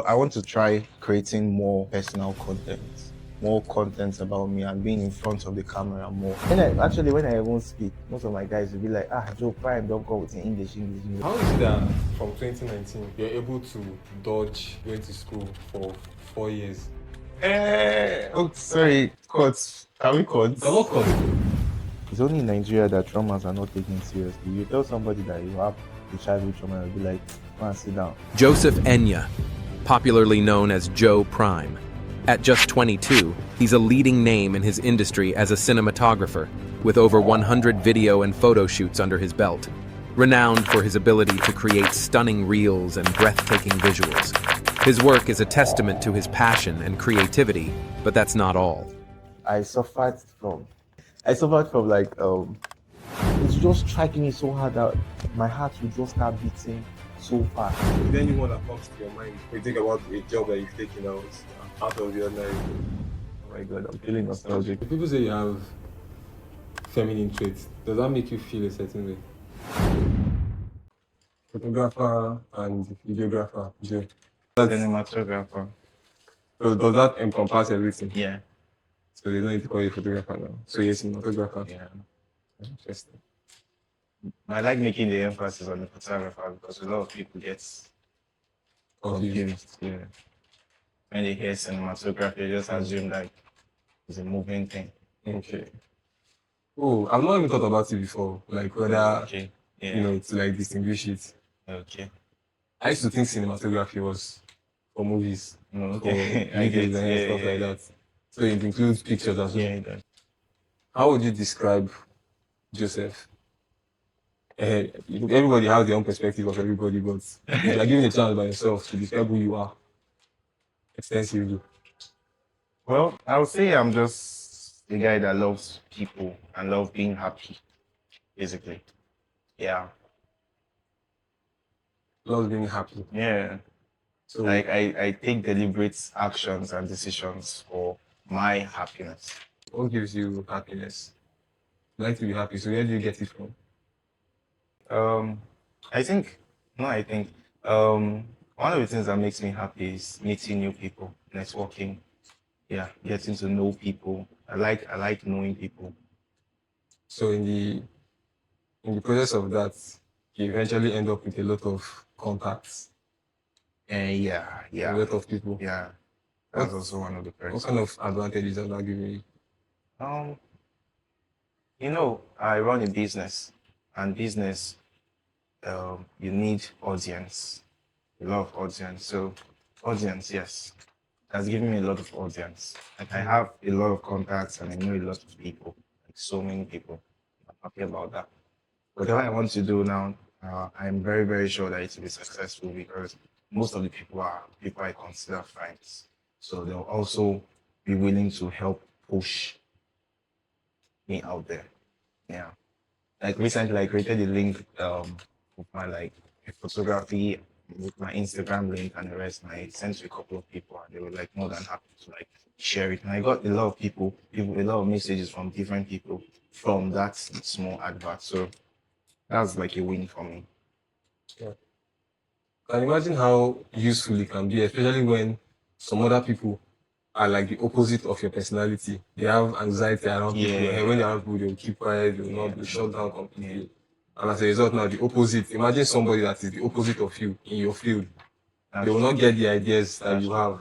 I want to try creating more personal content, more content about me and being in front of the camera more. When I won't speak, most of my guys will be like, Joe Prime, don't go with English. How is it that from 2019 you're able to dodge going to school for 4 years? Sorry, cuts. Can we cut? Come on, come. It's only in Nigeria that traumas are not taken seriously. You tell somebody that you have a childhood trauma, they'll be like, come and sit down. Joseph Enya, popularly known as Joe Prime. At just 22, he's a leading name in his industry as a cinematographer, with over 100 video and photo shoots under his belt. Renowned for his ability to create stunning reels and breathtaking visuals. His work is a testament to his passion and creativity, but that's not all. I suffered from like it's just striking me so hard that my heart will just start beating so fast. Is there anyone that comes to your mind when you think about a job that you've taken out of the ordinary? Oh my god, I'm feeling nostalgic. If people say you have feminine traits, does that make you feel a certain way? Photographer and videographer, Joe. Cinematographer. So does that encompass everything? Yeah. So they don't need to call you a photographer now. So you're a cinematographer. Yeah. Interesting. I like making the emphasis on the photographer because a lot of people get confused. Yeah. When they hear cinematography, they just assume like it's a moving thing. Okay. Oh, I've not even thought about it before. Like whether to like distinguish it. Okay. I used to think cinematography was for movies, Okay. for videos and stuff like that. So it includes pictures as well. Yeah, it does. How would you describe Joseph? Everybody has their own perspective of everybody, but if you are given a chance by yourself to describe who you are extensively. Well, I would say I'm just a guy that loves people and love being happy, basically. Yeah. Loves being happy. Yeah. So like I take deliberate actions and decisions for my happiness. What gives you happiness? You like to be happy, so where do you get it from? I think one of the things that makes me happy is meeting new people, networking. Yeah, getting to know people. I like knowing people. So in the process of that, you eventually end up with a lot of contacts. Yeah. A lot of people. Yeah. That's also one of the perks. What kind of advantages does that give you? I run a business, and business, you need audience, a lot of audience. So, audience, yes, that's given me a lot of audience. Like I have a lot of contacts, and I know a lot of people, like so many people. I'm happy about that. Whatever I want to do now, I'm very, very sure that it will be successful because most of the people are people I consider friends. So they'll also be willing to help push me out there. Yeah. Like recently I created a link with my like photography with my Instagram link and the rest, and I sent to a couple of people and they were like more than happy to like share it. And I got a lot of a lot of messages from different people from that small advert. So that's like a win for me. Yeah. Can you imagine how useful it can be, especially when some other people are like the opposite of your personality. They have anxiety around people. And when they have people, they'll keep quiet, they'll not be shut down completely. And as a result, now the opposite. Imagine somebody that is the opposite of you in your field. They will not get the ideas that you have.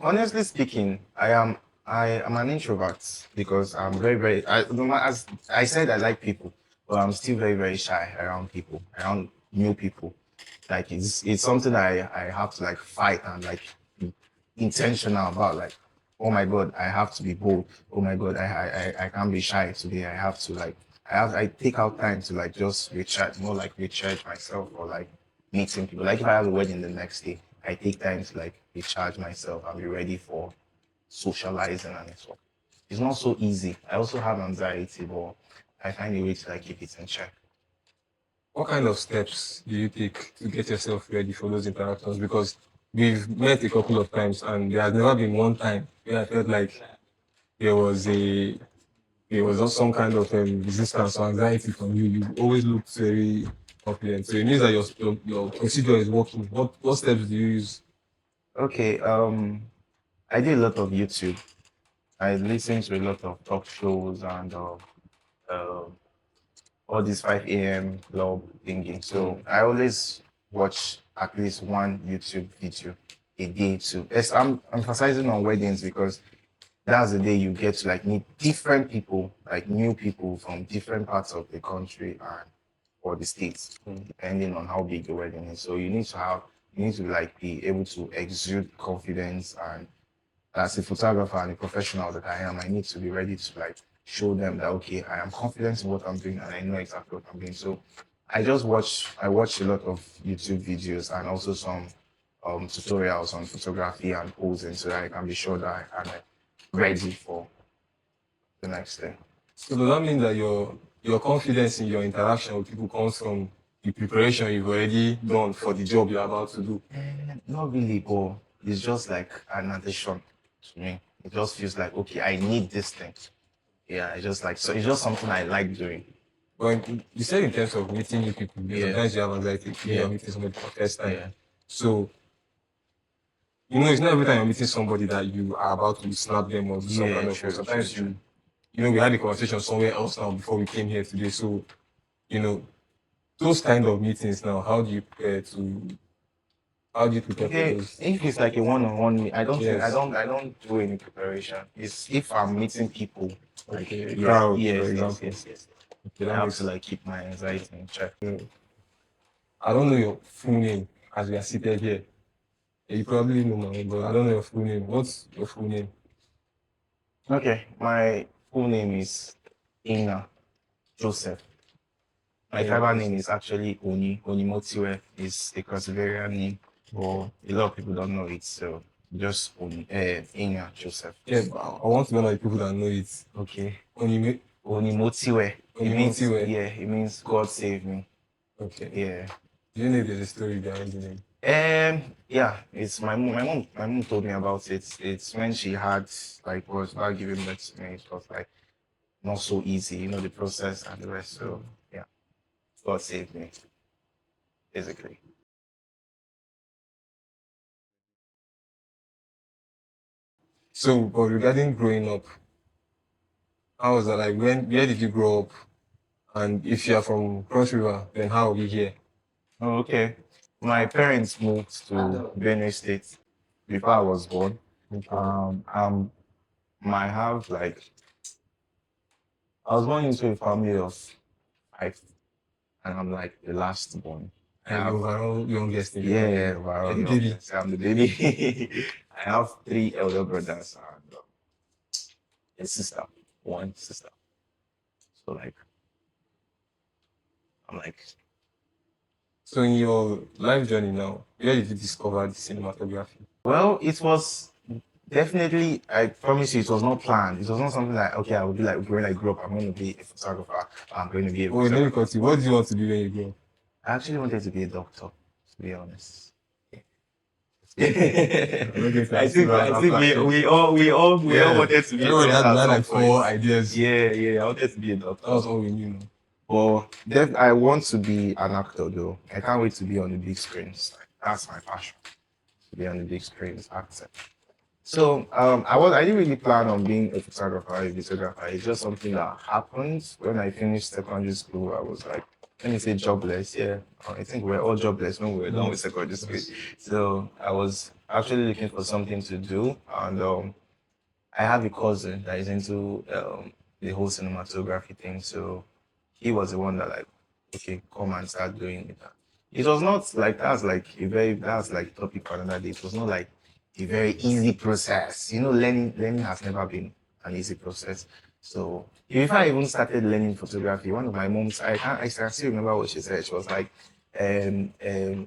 Honestly speaking, I am an introvert because I'm very, very as I said I like people, but I'm still very, very shy around people, around new people. Like it's something I have to like fight and like be intentional about, like, oh my god, I have to be bold. Oh my god, I can't be shy today. I have to like I take out time to like just recharge myself, or like meeting people. Like if I have a wedding the next day, I take time to like recharge myself and be ready for socializing and so. It's not so easy. I also have anxiety, but I find a way to like keep it in check. What kind of steps do you take to get yourself ready for those interactions? Because we've met a couple of times and there has never been one time where I felt like there was just some kind of resistance or anxiety from you. You always looked very confident. So it means that your procedure is working. What steps do you use? Okay, I do a lot of YouTube. I listen to a lot of talk shows and uh, all this 5 a.m. club thinking. So I always watch at least one YouTube video a day too. Yes, I'm emphasizing on weddings because that's the day you get to like meet different people, like new people from different parts of the country and or the states, depending on how big the wedding is. So you need to like be able to exude confidence, and as a photographer and a professional that I am, I need to be ready to like show them that okay, I am confident in what I'm doing and I know exactly what I'm doing. So I watch a lot of YouTube videos and also some tutorials on photography and posing so that I can be sure that I'm ready for the next day. So does that mean that your confidence in your interaction with people comes from the preparation you've already done for the job you're about to do? Not really, but it's just like an addition to me. It just feels like okay, I need this thing. Yeah, it's just like so. It's just something I like doing. But you said in terms of meeting new people, Yeah. sometimes you have anxiety when Yeah. you're meeting somebody for the first time. Yeah. So it's not every time you're meeting somebody that you are about to snap them or do some Yeah, kind of true, sometimes true. we had a conversation somewhere else now before we came here today. So, you know, those kind of meetings now, how do you prepare for Okay, those? if it's like a one-on-one, Yes. I don't do any preparation. It's if I'm meeting people, like Okay, a yeah, crowd, for yes, yes, example. yes, yes. Okay, I that have to makes like keep my anxiety in check. I don't know your full name as we are seated here. You probably know my own, but I don't know your full name. What's your full name? Okay, my full name is Enya Joseph. My Yeah, tribal name is actually Onimotiwe. It's a Crossivarian name, but a lot of people don't know it, so just Enya Joseph. yeah, but I want to know the people that know it. Okay. Onime, Onimotiwe. Onimotiwe. It means God save me. Okay. Yeah. Do you know if there's a story behind the name? Yeah, it's my mom told me about it. It's when she had like was about giving birth to me, it was like not so easy, you know, the process and the rest. So yeah, God saved me, basically. So, but regarding growing up, how was that like? Where did you grow up? And if you are from Cross River, then how are we here? Oh, okay. My parents moved to Benue State before I was born. Okay. I have like I was born into a family of five, and I'm like the last born. I And the have overall youngest in the yeah, family. overall You're the baby. youngest. I'm the baby. I have three elder brothers and a sister, one sister. So like I'm like So in your life journey now, where did you discover the cinematography? well, it was definitely, I promise you, it was not planned. It was not something like, okay, I would be like, when I grow up, I'm going to be a photographer. I'm going to be a Oh, let me photographer. cut you. What do you want to be when you grow up? I actually wanted to be a doctor, to be honest. I'm not going to ask you I think we all wanted to be Everybody a doctor had at some like four point. ideas. Yeah, I wanted to be a That was doctor. all we knew. No? But I want to be an actor though. I can't wait to be on the big screens. Like, that's my passion, to be on the big screens, acting. So I didn't really plan on being a photographer, a videographer. It's just something that happened when I finished secondary school. I was like, let me say jobless. Yeah, I think we're all jobless when we were done with secondary school. So I was actually looking for something to do, and I have a cousin that is into the whole cinematography thing. So he was the one that like, okay, come and start doing it. It was not like that's like topic for another day. It was not like a very easy process. You know, learning has never been an easy process. So before I even started learning photography, one of my moms, I can still remember what she said. She was like, um, um,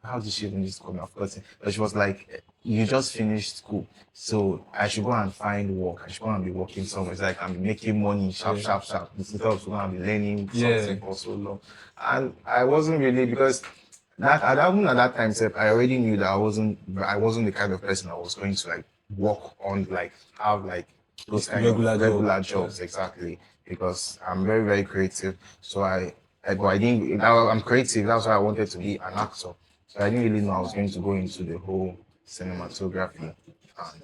how did she even just come? I've forgotten. But she was like, you just finished school, so I should go and find work. I should go and be working somewhere. It's like I'm making money, sharp, Yeah. sharp, sharp. Instead of going and be learning Yeah. something for so long. And I wasn't really because even at that time, sef, I already knew that I wasn't the kind of person that was going to like work on like have like those kind Regular of job. regular jobs exactly because I'm very very creative. So But I didn't. I'm creative. That's why I wanted to be an actor. So I didn't really know I was going to go into the whole cinematography. And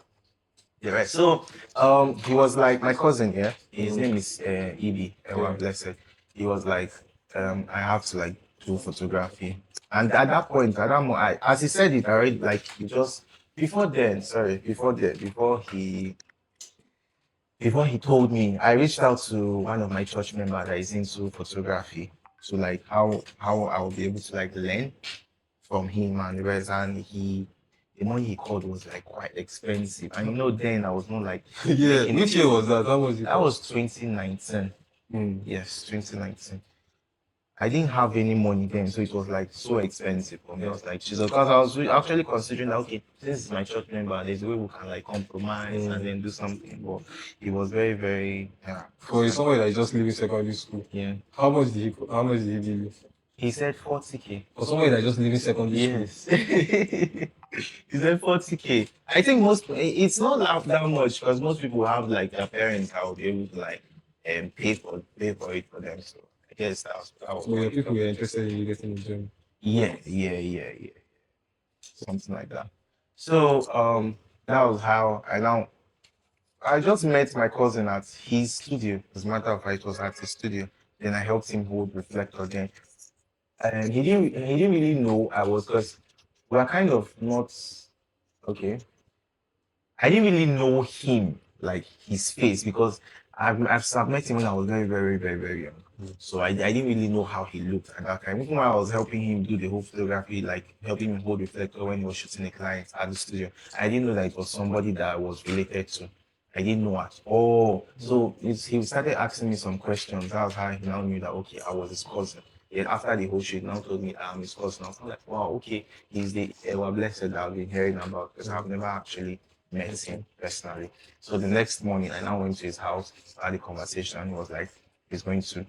the rest. So he was like my cousin. Yeah, his name is Ibi. Blessed. He was like, I have to like do photography. And at that point, at that moment, as he said it, I already like he just before then. Sorry, before he told me, I reached out to one of my church members that is into photography to like how I will be able to like learn from him and the rest. And the money he called was like quite expensive. And you know, then I was not like Yeah, making which year was that? How much it that was cost? 2019. Hmm. Yes, 2019. I didn't have any money then, so it was like so expensive for me. I was like, Jesus, because I was actually considering that okay, this is my church member, there's a way we can like compromise and then do something. But it was very, very For somebody that is just leaving secondary school, yeah. how much did he give you? He said 40K. For somebody that is just leaving secondary school. Yes. He said 40K. I think it's not that much because most people have like their parents that will be able to like pay for it for them. So I guess that was So your people were interested in you getting the job. yeah. Something like that. So that was how I just met my cousin at his studio. As a matter of fact, it was at his studio. Then I helped him hold reflector then. And he didn't really know I was because we are kind of not okay. I didn't really know him, like his face, because I've met him when I was very young. So I didn't really know how he looked at that time. Even when I was helping him do the whole photography, like helping him hold reflector when he was shooting a client at the studio, I didn't know that it was somebody that I was related to. I didn't know at all. So he started asking me some questions. That was how he now knew that okay, I was his cousin. Then after the whole shoot, now told me I'm his cousin. I was like, wow, okay, he's the Ewa Blessed that I've been hearing about because I've never actually met him personally. So the next morning, I now went to his house, had a conversation. He was like, he's going to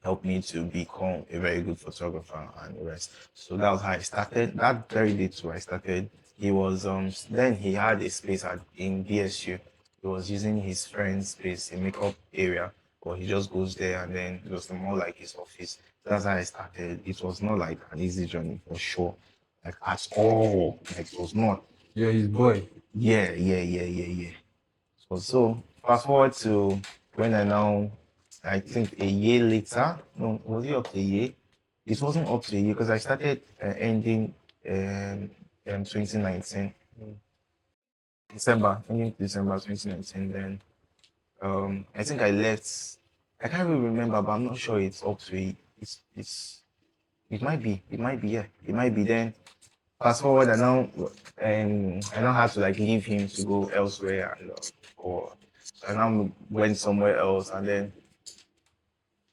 help me to become a very good photographer and the rest. So that was how I started. That very day too, I started. He was then he had a space in BSU. He was using his friend's space, a makeup area, but he just goes there and then it was more like his office. That's how I started. It was not like an easy journey for sure. Like at all. Like it was not. You're his boy. Yeah. So fast forward to when I think a year later, no, was it up to a year? It wasn't up to a year because I started ending um, 2019, ending December 2019. Then I think I left. I can't really remember, but I'm not sure it's up to a. It might be, yeah, it might be. Then fast forward, I now had to like leave him to go elsewhere, and or so I now went somewhere else, and then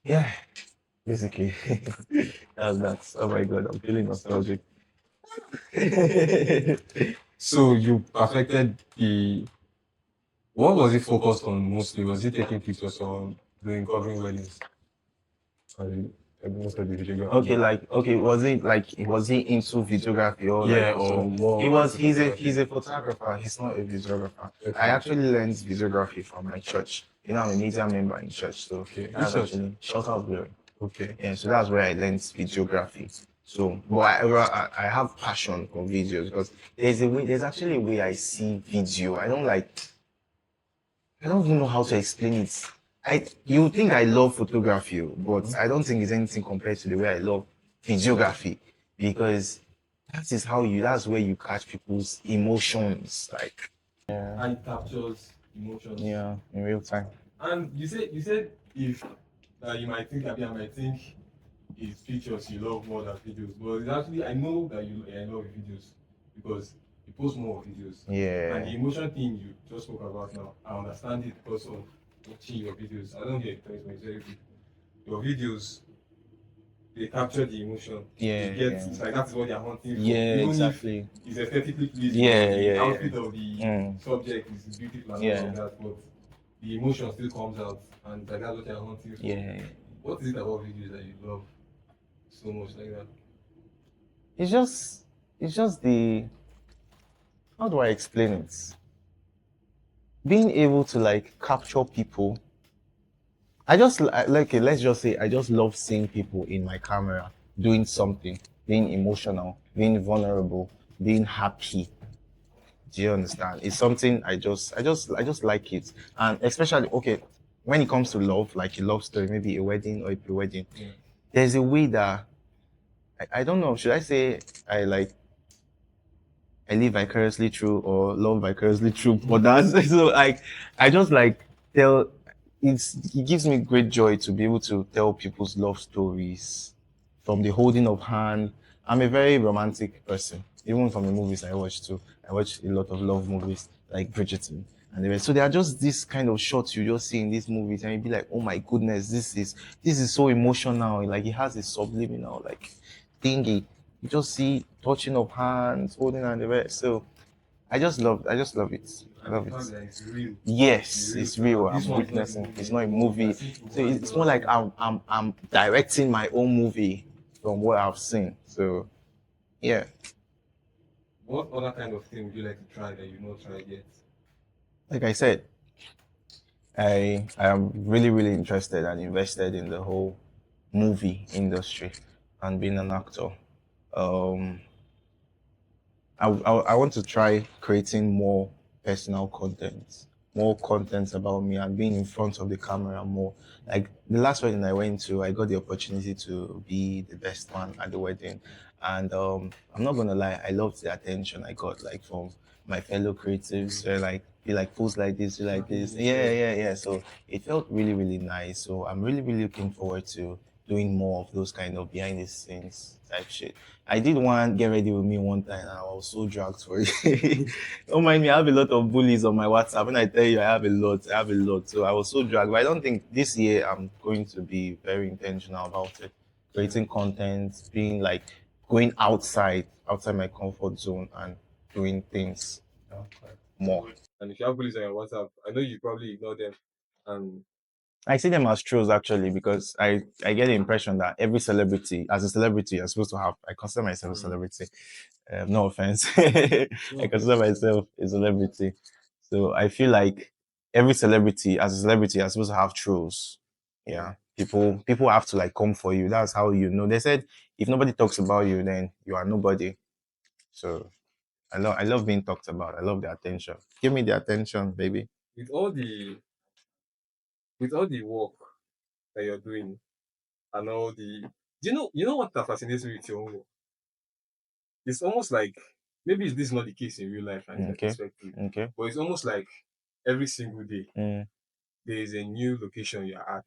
yeah, basically that's oh my god, I'm feeling nostalgic. So you perfected the. What was it focused on mostly? Was it taking pictures or doing covering weddings? And most of the videography. Okay, was he into videography or Yeah, like or also more. he's a photographer, he's not a videographer. Okay. I actually learned videography from my church. You know, I'm a media member in church, so Okay. that's Which church? actually Shelter of Glory. Okay. Yeah, so that's where I learned videography. So, but I have passion for videos because there's actually a way I see video. I don't even know how to explain it. You think I love photography, but I don't think it's anything compared to the way I love videography because that's where you catch people's emotions, like And it captures emotions. yeah, in real time. And you said if you might think I might think it's pictures you love more than videos. But it's actually I know that I love videos because you post more videos. Yeah. And the emotion thing you just spoke about now, I understand it because of watching your videos. I don't get it, but it's very good. Your videos they capture the emotion. Yeah, They get yeah. it's like that's what they're hunting for. Yeah, Even exactly. if it's aesthetically pleasing, Yeah, or the yeah, outfit yeah. of the Mm. subject is beautiful and all Yeah. of that, but the emotion still comes out and like that's what they're hunting for. Yeah. What is it about videos that you love so much like that? It's just the how do I explain it? Being able to like capture people I just like okay, let's just say I just love seeing people in my camera doing something, being emotional, being vulnerable, being happy. Do you understand? It's something I just like it, and especially okay, when it comes to love, like a love story, maybe a wedding or a pre-wedding, Yeah. there's a way that I don't know. Should I say I like I live vicariously through or love vicariously through others? So like I just like tell it gives me great joy to be able to tell people's love stories from the holding of hand. I'm a very romantic person, even from the movies I watch too. I watch a lot of love movies like Bridgerton and the rest. So there are just this kind of shots you just see in these movies, and you be like, oh my goodness, this is so emotional. Like it has a subliminal like thingy. You just see touching of hands, holding and the rest. So I just love it. I And the love fact it. that it's real. Yes, Real. it's So now real. this I'm one's not a witnessing. It's movie not a anymore. movie. You're seeing people So it's more actors like and I'm directing my own movie from what I've seen. So yeah. what other kind of thing would you like to try that you've not tried yet? Like I said, I am really interested and invested in the whole movie industry and being an actor. Um I want to try creating more personal content, more content about me and being in front of the camera more. Like the last wedding I went to, I got the opportunity to be the best man at the wedding, and I'm not gonna lie, I loved the attention I got like from my fellow creatives. They're like, you like pose like this, you like Snapping this, pictures. yeah. So it felt really nice. So I'm really looking forward to doing more of those kind of behind the scenes type shit. I did one get ready with me one time and I was so dragged for it. Don't mind me, I have a lot of bullies on my WhatsApp. When I tell you I have a lot. So I was so dragged. But I don't think this year I'm going to be very intentional about it. Yeah. Creating content, being like going outside my comfort zone and doing things more. And if you have bullies on your WhatsApp, I know you probably ignore them. And I see them as trolls actually because I get the impression that every celebrity, as a celebrity, you're supposed to have. I consider myself a mm, celebrity. No offense. I no consider offense. myself a celebrity. So I feel like every celebrity, as a celebrity, you're supposed to have trolls. Yeah. Yeah. People have to like come for you. That's how you know. They said if nobody talks about you, then you are nobody. So I love being talked about. I love the attention. Give me the attention, baby. With all the with all the work that you're doing and all the you know what that fascinates me with your own work? It's almost like maybe this is not the case in real life and it's a Okay. perspective, Okay. but it's almost like every single day Mm. there is a new location you're at,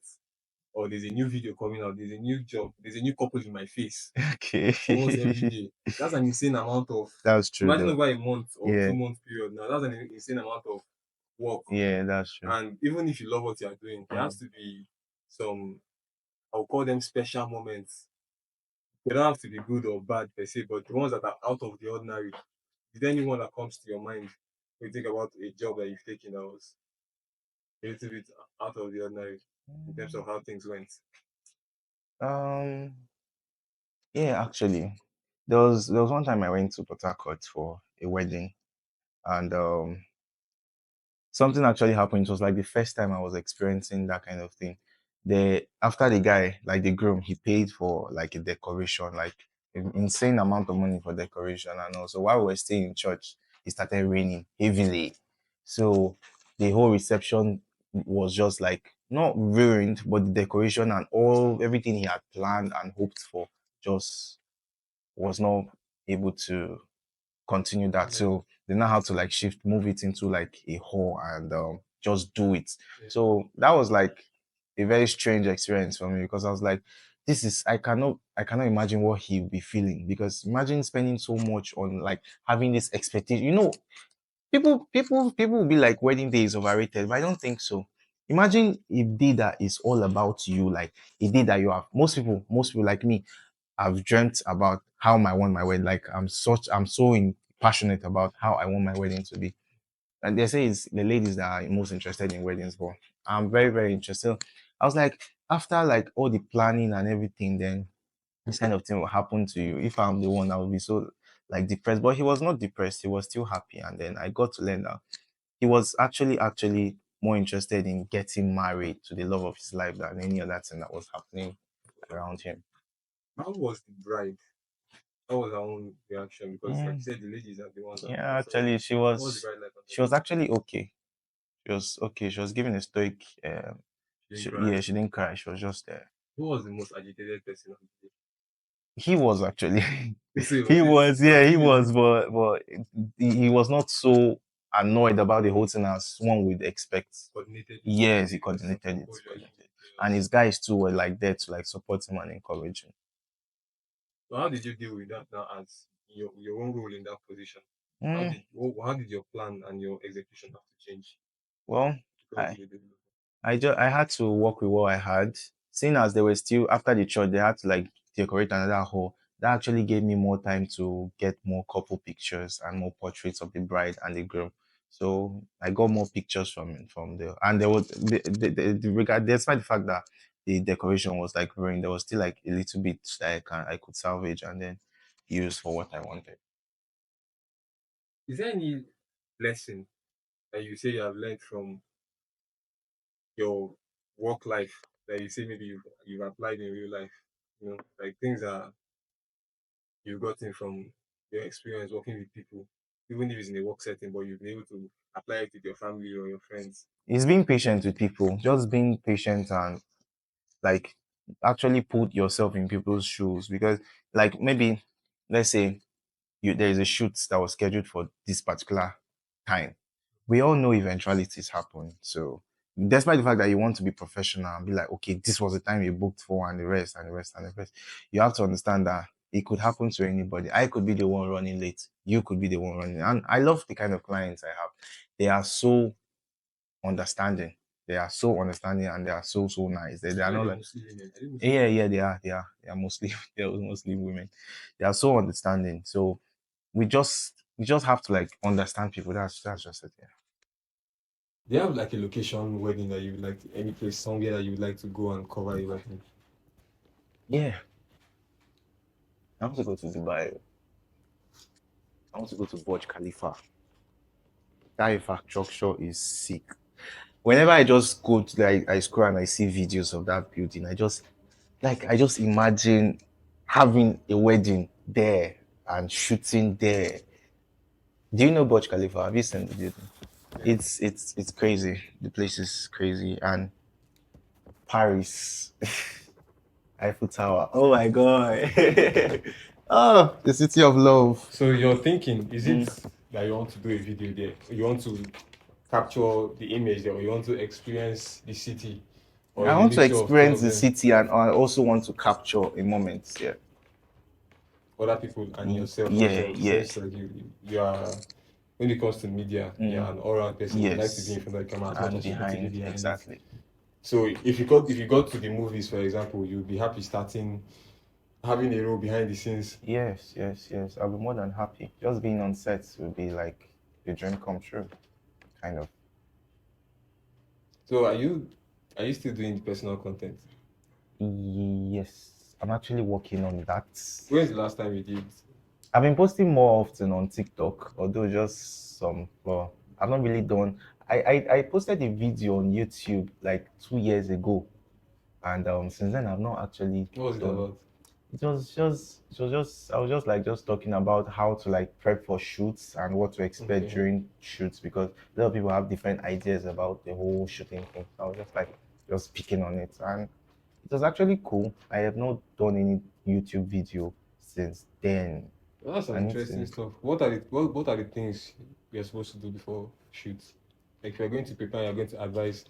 or there's a new video coming out, there's a new job, there's a new couple in my face Okay. almost every day. That's an insane amount of That's true imagine though. over a month or Yeah. 2 month period now. That's an insane amount of work. Yeah, that's true. And even if you love what you're doing, there has to be some I'll call them special moments. They don't have to be good or bad per se, but the ones that are out of the ordinary. Is there anyone that comes to your mind when you think about a job that you've taken that was a little bit out of the ordinary in terms of how things went? Um, yeah, actually, there was one time I went to Port Harcourt for a wedding, and something actually happened. It was like the first time I was experiencing that kind of thing. After the guy, like the groom, he paid for like a decoration, like an insane amount of money for decoration, and also while we were staying in church, it started raining heavily. So the whole reception was just like not ruined, but the decoration and all everything he had planned and hoped for just was not able to continue that. Yeah. So they now have to like move it into like a hall and just do it. Yeah. So that was like a very strange experience for me because I was like, I cannot imagine what he would be feeling because imagine spending so much on like having this expectation. People will be like wedding day is overrated, but I don't think so. Imagine a day that is all about you, like a day that you have most people like me I've dreamt about how I want my wedding. Like I'm so passionate about how I want my wedding to be. And they say it's the ladies that are most interested in weddings, but I'm very interested. I was like, after like all the planning and everything, then this kind of thing will happen to you. If I'm the one, I would be so like depressed. But he was not depressed, he was still happy. And then I got to learn that he was actually more interested in getting married to the love of his life than any other thing that was happening around him. How was the bride? How was her own reaction? Because like you Mm, said, the ladies are the ones that yeah, answer. actually, What was the bride like on the she was day? actually okay. She was okay. She was giving a stoic. She didn't cry. Yeah, she didn't cry. She was just there. Who was the most agitated person on the He was actually. day? So He it was. was Yeah, he you was. But he was not so annoyed about the whole thing as one would expect. coordinated it. Yes, he There's some coordinated it. composure. And his guys too were like there to like support him and encourage him. So how did you deal with that now as your own role in that position? Mm, How did your plan and your execution have to change well, because of I the development? I had to work with what I had. Seeing as they were still after the church, they had to like decorate another hall. That actually gave me more time to get more couple pictures and more portraits of the bride and the groom. So I got more pictures from there, and there was the regard despite the fact that the decoration was like ruined, there was still like a little bit that I could salvage and then use for what I wanted. Is there any lesson that you say you have learned from your work life that you say maybe you've applied in real life? You know, like things that you've gotten from your experience working with people, even if it's in a work setting, but you've been able to apply it with your family or your friends. It's being patient with people, just being patient and like actually put yourself in people's shoes because like maybe let's say there is a shoot that was scheduled for this particular time. We all know eventualities happen. So despite the fact that you want to be professional and be like, okay, this was the time you booked for and the rest and the rest and the rest, you have to understand that it could happen to anybody. I could be the one running late. You could be the one running. And I love the kind of clients I have. They are so understanding. They are so understanding and they are so nice. They are Yeah, not they're like mostly women. I think mostly yeah, women. yeah, they are mostly they're mostly women. They are so understanding. So we just have to like understand people. That's just it. Yeah. Do you have like a location wedding that you would like to, any place somewhere that you would like to go and cover a wedding? Yeah. I want to go to Dubai. I want to go to Burj Khalifa. That infrastructure is sick. Whenever I just go to like I scroll and I see videos of that building, I just imagine having a wedding there and shooting there. Do you know Burj Khalifa? Have you seen the building? Yeah. It's crazy. The place is crazy. And Paris, Eiffel Tower. Oh my god. Oh, the city of love. So you're thinking, is it Mm. that you want to do a video there? You want to capture the image there, or you want to experience the city, or I is a want to mixture of two experience of the them? city and I also want to capture a moment. Yeah. Other people and yourself as Yeah, well. yeah. Since like you are when it comes to media, you're Mm. an all-round person. You like to be Yes. in front of the camera as much And as you like to be behind, behind it. exactly. So if you got to the movies, for example, you'll be happy starting having a role behind the scenes. Yes, yes, yes. I'll be more than happy. Just being on sets will be like the dream come true, kind of. So are you still doing the personal content? Yes, I'm actually working on that. When's the last time you did? I've been posting more often on TikTok, although just some, but I've not really done. I posted a video on YouTube like 2 years ago, and since then I've not actually What was it done. about? I was just like just talking about how to like prep for shoots and what to expect Okay. during shoots because a lot of people have different ideas about the whole shooting thing. So I was just like just picking on it, and it was actually cool. I have not done any YouTube video since then. Well, that's some I need interesting to. stuff. What are the things you're supposed to do before shoots? Like if you're going to prepare, you're going to advise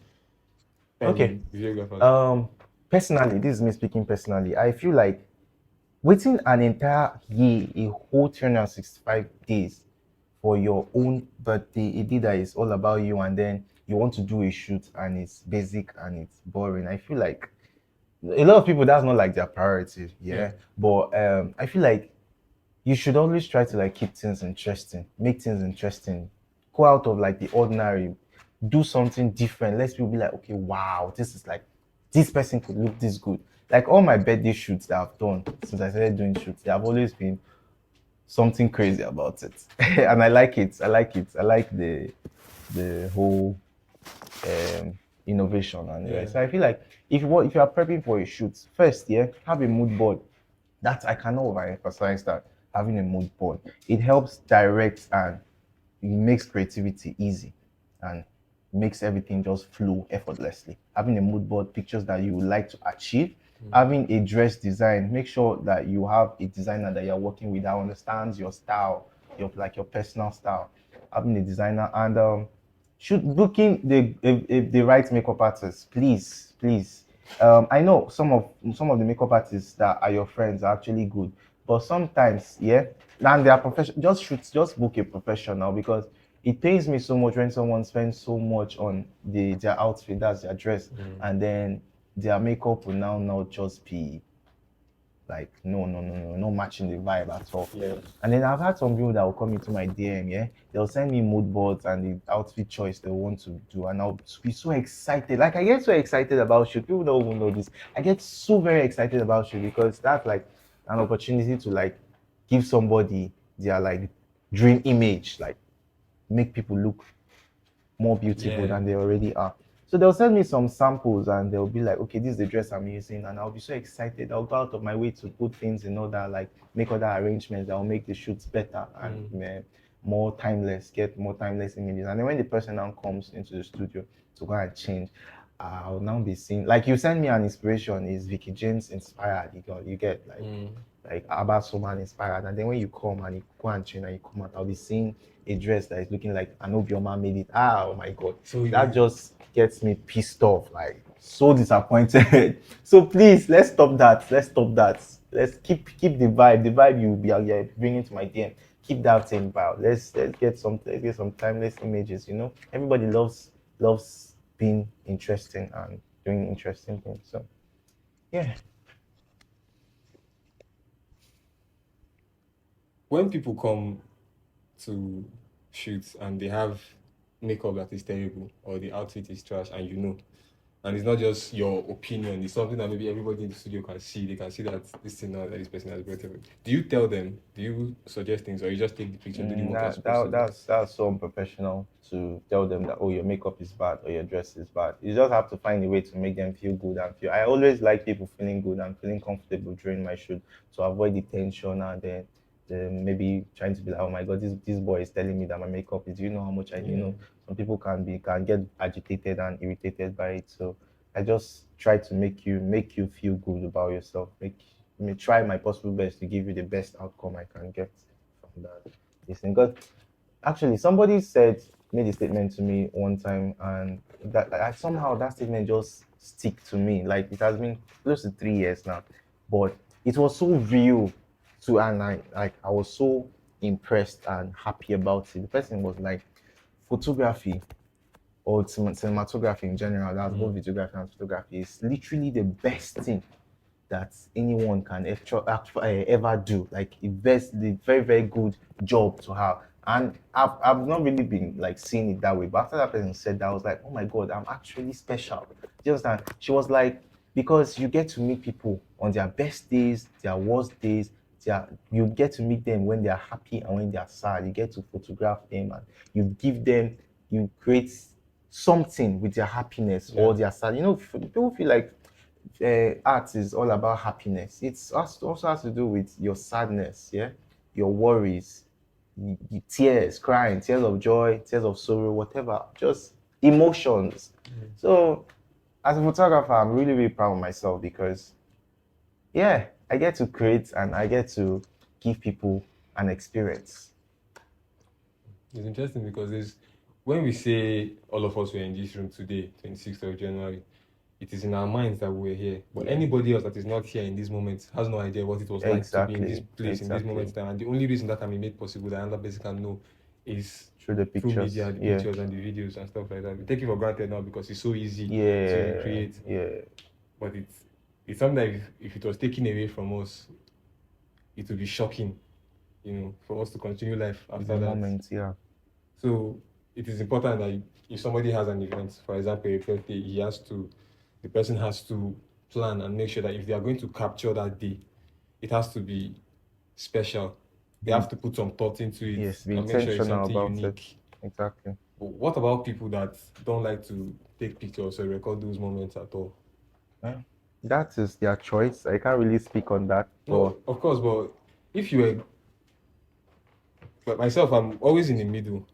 Okay. videographers. Um, Personally, this is me speaking personally. I feel like waiting an entire year, a whole 365 days for your own birthday, a day that is all about you, and then you want to do a shoot and it's basic and it's boring. I feel like a lot of people that's not like their priority, Yeah. yeah. But I feel like you should always try to like keep things interesting, make things interesting, go out of like the ordinary, do something different. Let people be like, okay, wow, this is like this person could look this good. Like all my birthday shoots that I've done since I started doing shoots, they have always been something crazy about it. And I like it. I like it. I like the whole innovation and the Yeah. rest. So I feel like if you are prepping for a shoot, first, yeah, have a mood board. That I cannot overemphasize that having a mood board. It helps direct and it makes creativity easy and makes everything just flow effortlessly. Having a mood board, pictures that you would like to achieve, having a dress design, make sure that you have a designer that you're working with that understands your style, your personal style. Having a designer and should booking the right makeup artist, please, please. I know some of the makeup artists that are your friends are actually good, but sometimes, yeah, and they are professional. Just book a professional because it pains me so much when someone spends so much on their outfit, that's their dress, and then their makeup will now not just be like no matching the vibe at all. Yeah. And then I've had some people that will come into my DM, yeah, they'll send me mood boards and the outfit choice they want to do, and I'll be so excited. Like I get so excited about shoot. People don't even know this. I get so very excited about shoot because that's like an opportunity to like give somebody their like dream image, like make people look more beautiful Yeah. than they already are. So they'll send me some samples and they'll be like, okay, this is the dress I'm using. And I'll be so excited. I'll go out of my way to put things in order, like make other arrangements that will make the shoots better and more timeless, get more timeless images. And then when the person now comes into the studio to go and change, I'll now be seeing, like you send me an inspiration, is Vicky James inspired? You get like Abba Soman inspired. And then when you come and you go and train and you come out, I'll be seeing a dress that is looking like an Obioma made it. Ah, oh my God. So That just gets me pissed off, like so disappointed. So please, let's stop that. Let's stop that. Let's keep the vibe. The vibe you're bringing to my DM. Keep that same vibe. Let's get some timeless images. Everybody loves being interesting and doing interesting things. So yeah. when people come to shoots and they have makeup that is terrible or the outfit is trash and and it's not just your opinion, it's something that maybe everybody in the studio can see. They can see that this thing now that this person has brought it. Do you tell them? Do you suggest things or you just take the picture and do the work you're That, supposed to that do? that's so unprofessional to tell them that, oh, your makeup is bad or your dress is bad. You just have to find a way to make them feel good and feel. I always like people feeling good and feeling comfortable during my shoot to avoid the tension and then maybe trying to be like, oh my God, this boy is telling me that my makeup is. Do you know how much some people can get agitated and irritated by it. So I just try to make you feel good about yourself. Try my possible best to give you the best outcome I can get from that. This thing. Because actually, somebody made a statement to me one time, and that like, somehow that statement just stick to me. Like it has been close to 3 years now, but it was so real and I was so impressed and happy about it. The person was like, photography or cinematography in general, that's both videography and photography, is literally the best thing that anyone can ever do. Like the very, very good job to have. And I've not really been like seeing it that way. But after that person said that, I was like, oh my God, I'm actually special. Do you understand? She was like, because you get to meet people on their best days, their worst days. You get to meet them when they're happy and when they're sad. You get to photograph them and you create something with their happiness or their sad. People feel like art is all about happiness. Also has to do with your sadness, yeah, your worries, tears, crying, tears of joy, tears of sorrow, whatever, just emotions. So, as a photographer, I'm really, really proud of myself because, yeah, I get to create and I get to give people an experience. It's interesting because when we say all of us were in this room today, 26th of January, it is in our minds that we're here. But anybody else that is not here in this moment has no idea what it was like to be in this place in this moment in time. And the only reason that can be made possible that another person can know is Through the through pictures, media, the yeah, pictures and the videos and stuff like that. We take it for granted now because it's so easy to yeah, recreate. yeah. But it's something that if it was taken away from us, it would be shocking, for us to continue life It's after a that. moment, yeah. So it is important that if somebody has an event, for example, a birthday, the person has to plan and make sure that if they are going to capture that day, it has to be special. They have to put some thought into it Yes, be and make sure it's intentional something about it. unique. Exactly. What about people that don't like to take pictures or record those moments at all? Well, that is their choice. I can't really speak on that. No, of course, but if you were, but myself, I'm always in the middle.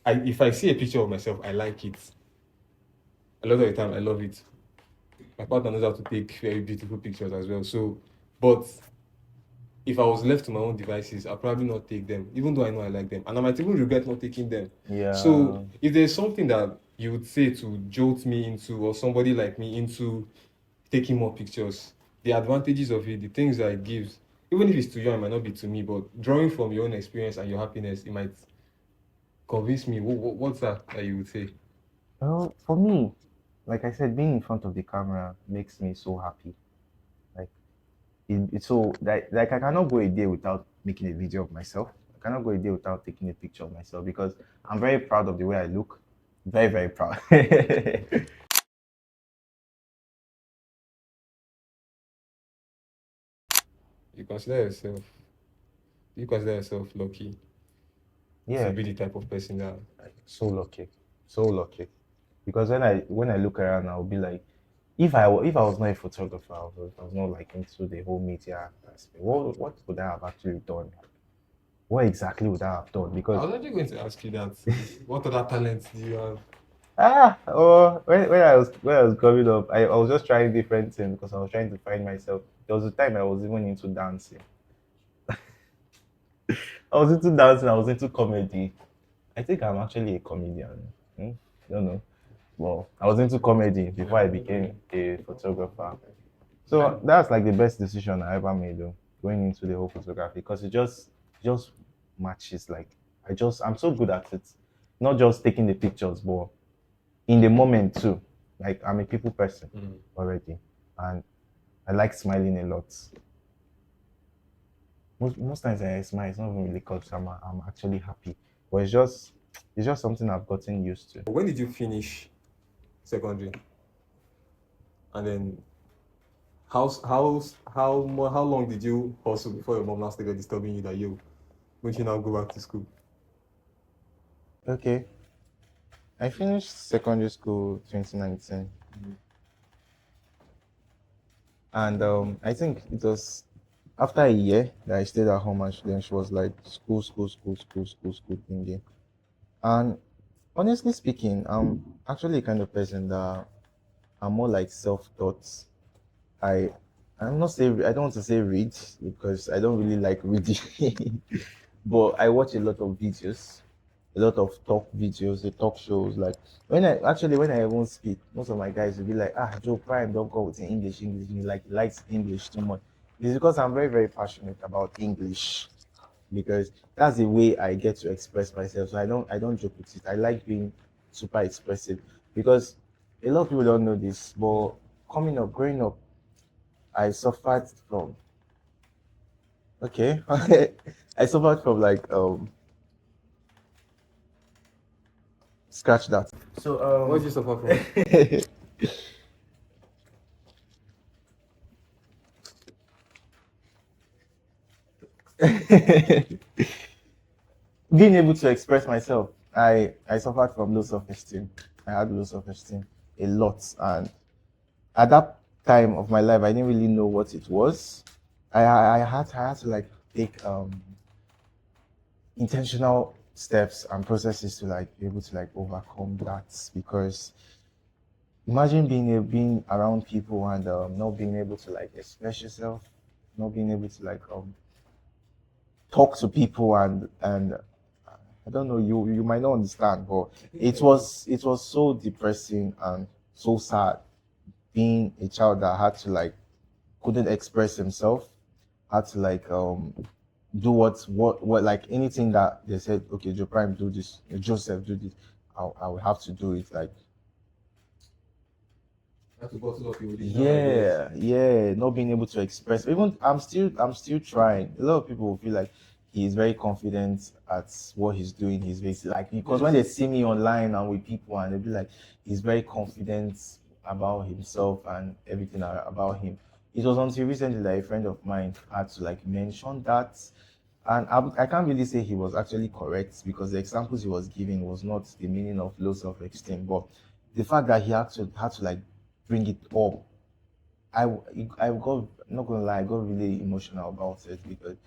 If I see a picture of myself, I like it. A lot of the time, I love it. My partner knows how to take very beautiful pictures as well. So, but if I was left to my own devices, I'd probably not take them, even though I know I like them. And I might even regret not taking them. yeah, So if there's something that you would say to jolt me into, or somebody like me into taking more pictures, the advantages of it, the things that it gives, even if it's to you, it might not be to me, but drawing from your own experience and your happiness, it might convince me. What's that you would say? well, for me, like I said, being in front of the camera makes me so happy. Like it's so like I cannot go a day without making a video of myself. I cannot go a day without taking a picture of myself because I'm very proud of the way I look. Very, very proud. You consider yourself, you consider yourself lucky to Yeah, be the type of person that. so lucky, so lucky. Because when I look around, I'll be like, if I was not a photographer, I was not like into the whole media aspect. What would I have actually done? What exactly would I have done? I Because was actually going to ask you that. What other talents do you have? when I was growing up, I was just trying different things because I was trying to find myself. There was a time I was even into dancing. I was into dancing. I was into comedy. I think I'm actually a comedian. Hmm? Don't know. Well, I was into comedy before I became a photographer. So that's like the best decision I ever made, though, going into the whole photography because it just matches. Like I'm so good at it. Not just taking the pictures, but in the moment too. Like I'm a people person Mm. already, and I like smiling a lot. Most times I smile, it's not even really because I'm actually happy, but it's just something I've gotten used to. When did you finish secondary? And then how long did you hustle before your mom now started disturbing you that you won't you now go back to school? Okay, I finished secondary school 2019, and I think it was after a year that I stayed at home, and then she was like, school, school, school, school, school, school, thingy. And honestly speaking, I'm actually a kind of person that I'm more like self-taught. I I don't want to say read because I don't really like reading, but I watch a lot of videos, a lot of talk videos, the talk shows. Like when I even speak, most of my guys will be like, Joe Prime, don't go with English, English, he like likes English too much. It's because I'm very, very passionate about English because that's the way I get to express myself. So I don't joke with it. I like being super expressive because a lot of people don't know this, but growing up, I suffered from okay. I suffered from like scratch that. So What did you suffer from? being able to express myself, I suffered from low self-esteem. I had low self-esteem a lot, and at that time of my life, I didn't really know what it was. I had to like take intentional steps and processes to like be able to like overcome that because imagine being around people and not being able to like express yourself, not being able to like talk to people and I don't know, you might not understand, but it was so depressing and so sad being a child that had to like couldn't express himself, had to like do what like anything that they said, okay, Joe Prime do this, Joseph do this, I will have to do it. Like Have to bottle up your original ideas. yeah, not being able to express. Even I'm still trying. A lot of people will feel like he's very confident at what he's doing. He's basically like because when they see me online and with people and they'll be like, he's very confident about himself and everything about him. It was until recently that a friend of mine had to like mention that And I can't really say he was actually correct because the examples he was giving was not the meaning of low self-esteem, but the fact that he had to like bring it up, I got, not gonna lie, I got really emotional about it because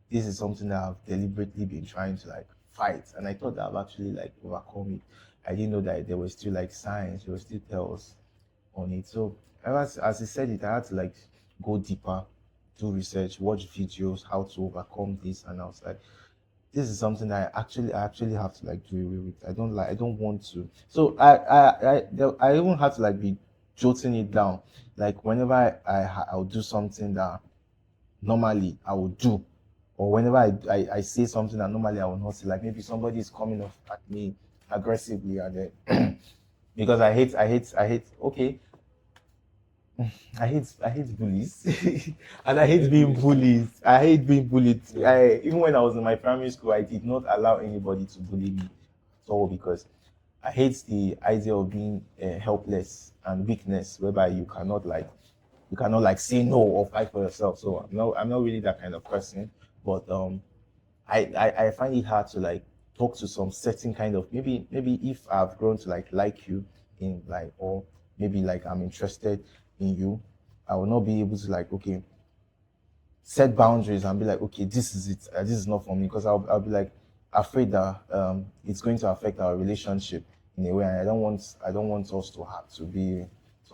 this is something that I've deliberately been trying to like fight, and I thought that I've actually like overcome it. I didn't know that there were still like signs, there were still tells on it. So as he said it, I had to like go deeper, do research, watch videos, how to overcome this, and I was like, this is something that I actually have to like do away with. I don't want to. So I even have to like be jotting it down. Like whenever I'll do something that normally I would do, or whenever I say something that normally I would not say, like maybe somebody is coming off at me aggressively, and then because I hate. Okay, I hate bullies, and I hate being bullied. I hate being bullied. Even when I was in my primary school, I did not allow anybody to bully me at all because I hate the idea of being helpless and weakness, whereby you cannot like say no or fight for yourself. So I'm not really that kind of person. But I find it hard to like talk to some certain kind of, maybe if I've grown to like you in like, or maybe like I'm interested in you, I will not be able to like, okay, set boundaries and be like, okay, this is it, this is not for me, because I'll be like afraid that it's going to affect our relationship in a way, and I don't want us to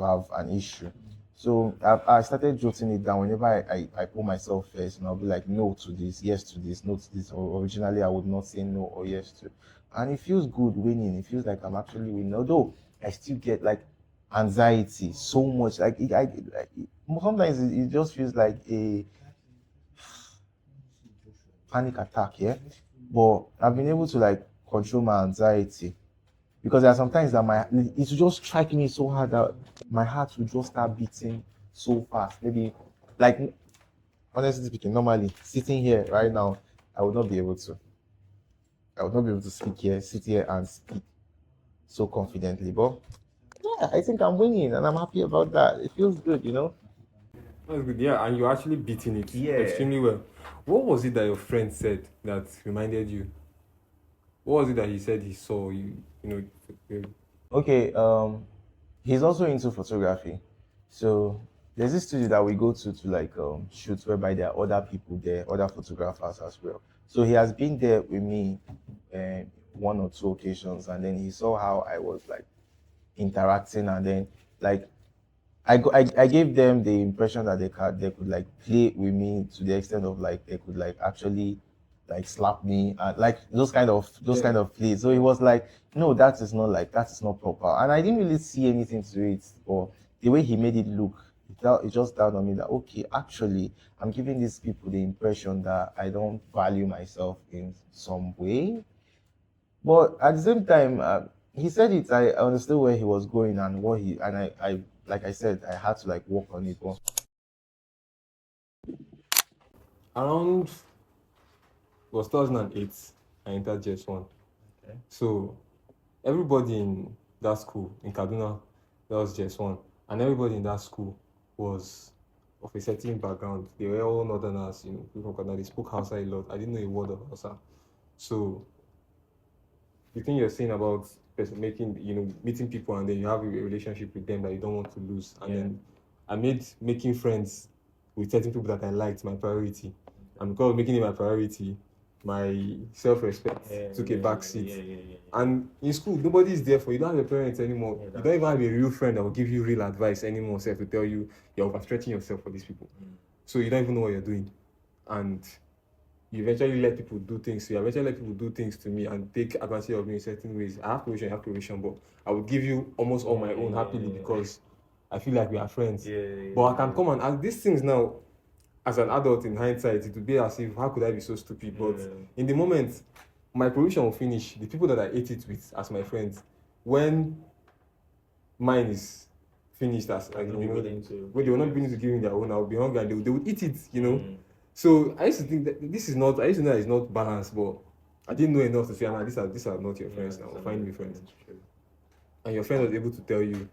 have an issue. So I started jotting it down whenever I put myself first, and I'll be like, no to this, yes to this, no to this. Or originally I would not say no or yes to, and it feels good winning. It feels like I'm actually winning, although I still get like anxiety so much. Sometimes it just feels like a panic attack, yeah. But I've been able to like control my anxiety because there are sometimes that it will just strike me so hard that my heart will just start beating so fast. Maybe like, honestly speaking, normally sitting here right now, I would not be able to. I would not be able to sit here and speak so confidently. But yeah, I think I'm winning and I'm happy about that. It feels good. That's good, yeah, and you're actually beating it Yeah. extremely well. What was it that your friend said that reminded you? What was it that he said he saw you? Okay. He's also into photography. So there's this studio that we go to like shoot, whereby there are other people there, other photographers as well. So he has been there with me one or two occasions, and then he saw how I was like interacting, and then like I gave them the impression that they could like play with me to the extent of like they could like actually like slap me, and like those kind of plays. So he was like, no, that is not proper, and I didn't really see anything to it, or the way he made it look, it just dawned on me that okay, actually I'm giving these people the impression that I don't value myself in some way. But at the same time, he said it. I understood where he was going and what he and I like I said, I had to like work on it. But Around was 2008, I entered JS1. okay. So everybody in that school in Kaduna, that was JS1, and everybody in that school was of a certain background. They were all northerners, people from Kaduna. They spoke Hausa a lot. I didn't know a word of Hausa. So the thing you're saying about meeting people and then you have a relationship with them that you don't want to lose, and then I made making friends with certain people that I liked my priority, and because of making it my priority, my self-respect took a back seat. And in school, nobody is there for you. You don't have your parents anymore. You don't even have a real friend that will give you real advice anymore, self to tell you you're overstretching yourself for these people. So you don't even know what you're doing, and you eventually let people do things to you. I eventually let people do things to me and take advantage of me in certain ways. I have provision, but I would give you almost all my own happily because I feel like we are friends. But I can come and ask these things now as an adult in hindsight. It would be as if, how could I be so stupid? But in the moment, my provision will finish. The people that I ate it with as my friends, when mine is finished when they will not be willing to give me their own, I'll be hungry and they would eat it. So I used to think that I used to know that it's not balanced, but I didn't know enough to say, nah, these are not your friends now. Find me friends. And your friend was able to tell you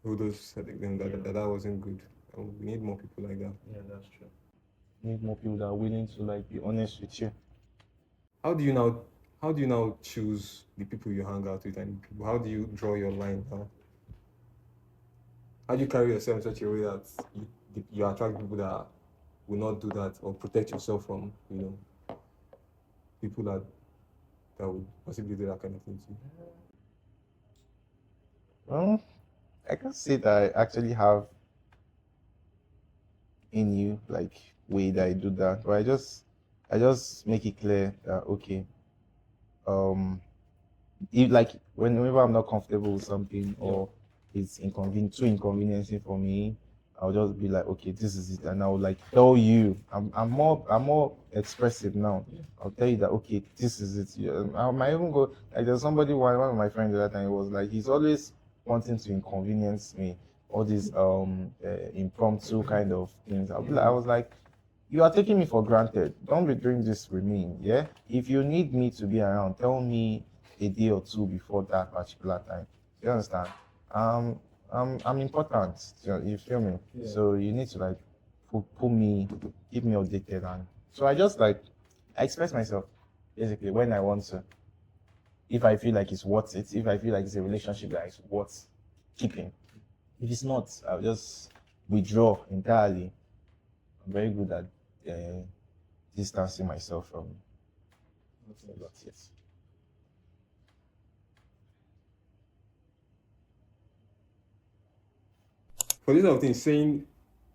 who those that wasn't good. We need more people like that. Yeah, that's true. need more people that are willing to like be honest with you. How do you now how do you now choose the people you hang out with and people, how do you draw your line now? How do you carry yourself in such a way that you attract people that will not do that, or protect yourself from, people that would possibly do that kind of thing to you? Well, I can say that I actually have in you like way that I do that, but I just make it clear that okay, um, if like whenever I'm not comfortable with something Yeah. or it's too inconveniencing for me, I'll just be like, okay, this is it, and I'll like tell you. I'm more expressive now. I'll tell you that okay, this is it. Yeah, I might even go like there's somebody one of my friends the other time was like he's always wanting to inconvenience me. All these impromptu kind of things. I was like, you are taking me for granted. Don't be doing this with me. Yeah. If you need me to be around, tell me a day or two before that particular time. You understand? Um, I'm important. You feel me? Yeah. So you need to like pull me, keep me updated, and so I just like I express myself basically when I want to. If I feel like it's worth it, if I feel like it's a relationship that is worth keeping. If it's not, I'll just withdraw entirely. I'm very good at distancing myself from a lot. Yes. For this kind of thing, saying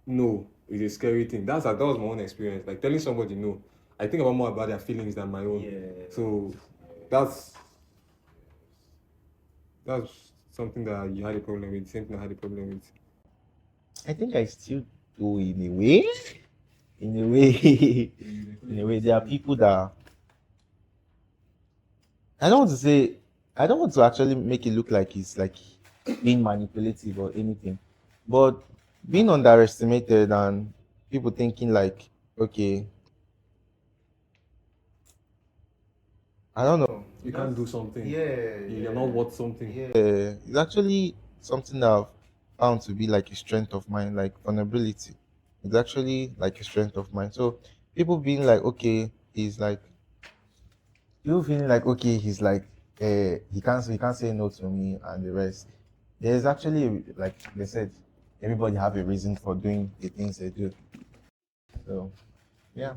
no is a scary thing. That was my own experience. Like telling somebody no, I think about more about their feelings than my own. Yeah. So that's that's something that you had a problem with. Same thing I had a problem with. I think I still do in a way. In a way, in a way, there are people that I don't want to say. I don't want to actually make it look like it's like being manipulative or anything, but being underestimated and people thinking like, okay, I don't know. You can't do something. Yeah, You're not worth something. yeah. It's actually something that I've found to be like a strength of mine, like vulnerability. It's actually like a strength of mine. So people being like, okay, he's like you feeling like okay, he's like he can't say no to me and the rest. There's actually like they said, everybody have a reason for doing the things they do. So yeah.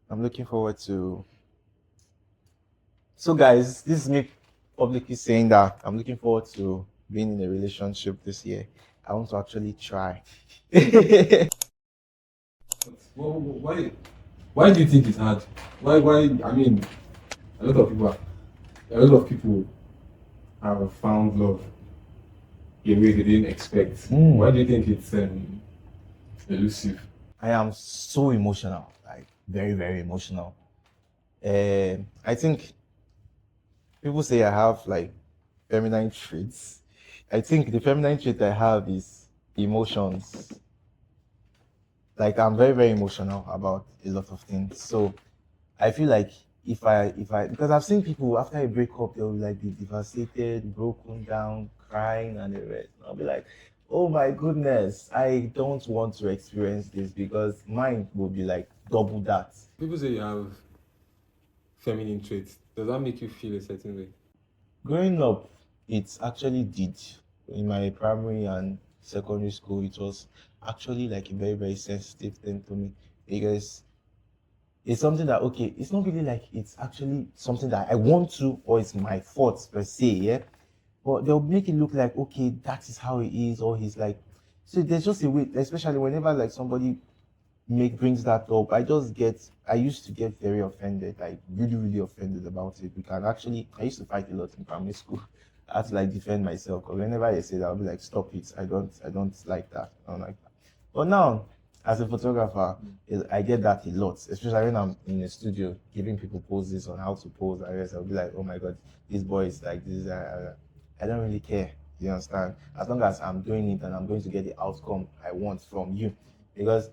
I'm looking forward to so guys, this is me publicly saying that I'm looking forward to being in a relationship this year. I want to actually try. Well, why do you think it's hard? Why? I mean, a lot of people, a lot of people have found love in ways they didn't expect. Why do you think it's elusive? I am so emotional, like very, very emotional. I think people say I have like feminine traits. I think the feminine trait I have is emotions. Like I'm very, very emotional about a lot of things. So I feel like if I because I've seen people after a breakup they'll like be devastated, broken down, crying and the rest. I'll be like, oh my goodness, I don't want to experience this because mine will be like double that. People say you have feminine traits. Does that make you feel a certain way? Growing up, it actually did. In my primary and secondary school, it was actually like a very, very sensitive thing to me because it's something that okay, it's not really like it's actually something that I want to or it's my fault per se, yeah. But they'll make it look like okay, that is how it is, or he's like so there's just a way, especially whenever like somebody make brings that up, I used to get very offended, like really, really offended about it. We can actually I used to fight a lot in primary school. I had to like defend myself because whenever they say that I'll be like, stop it. I don't like that. I don't like that. But now, as a photographer, I get that a lot, especially when I'm in the studio giving people poses on how to pose. I guess I'll be like, oh my god, this boy is like this. I don't really care. You understand? As long as I'm doing it and I'm going to get the outcome I want from you, because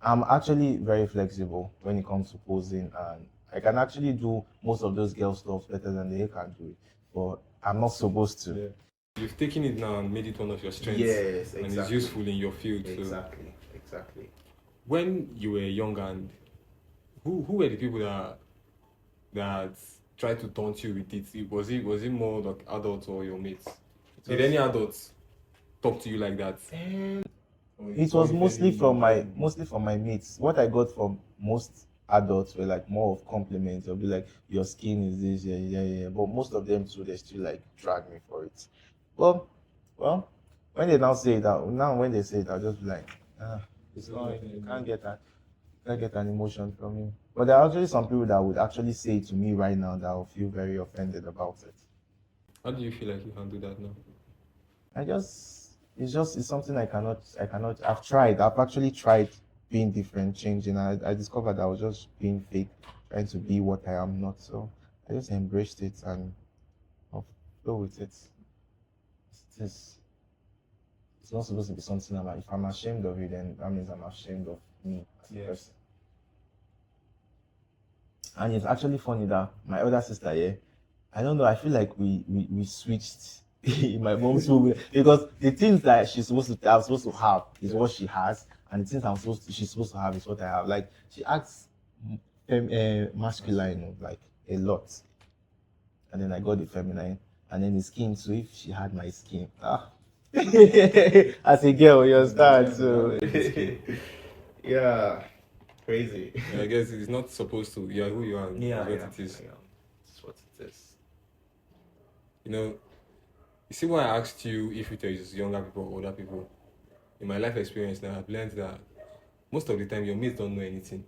I'm actually very flexible when it comes to posing, and I can actually do most of those girl stuff better than they can do it. But I'm not supposed to. Yeah. You've taken it now and made it one of your strengths. Yes, And it's exactly. useful in your field. So Exactly. when you were young, and who were the people that tried to taunt you with it? Was it more like adults or your mates? Did any adults talk to you like that? It was mostly from my mates. What I got from most adults were like more of compliments. They'll be like, "Your skin is this, yeah, yeah, yeah." But most of them too, they still like drag me for it. Well, well, when they now say it out, now when they say it, I'll just be like, it's not. You can't get an emotion from me. But there are actually some people that would actually say it to me right now that will feel very offended about it. How do you feel like you can do that now? It's something I've actually tried being different, changing. I discovered I was just being fake, trying to be what I am not. So I just embraced it and I'll flow with it. It's, it's not supposed to be something if I'm ashamed of it, then that means I'm ashamed of me as a person. And it's actually funny that my elder sister, yeah, I don't know, I feel like we switched in my mom's room because the things that I'm supposed to have is what she has, and the things she's supposed to have is what I have. Like she acts masculine like a lot, and then I got the feminine, and then the skin. So if she had my skin, as a girl, you understand? So yeah, crazy. I guess it's not supposed to. You are who you are. Yeah, That's what it is. yeah. That's what it is. You see why I asked you if it was younger people or older people? In my life experience now, I've learned that most of the time your mates don't know anything.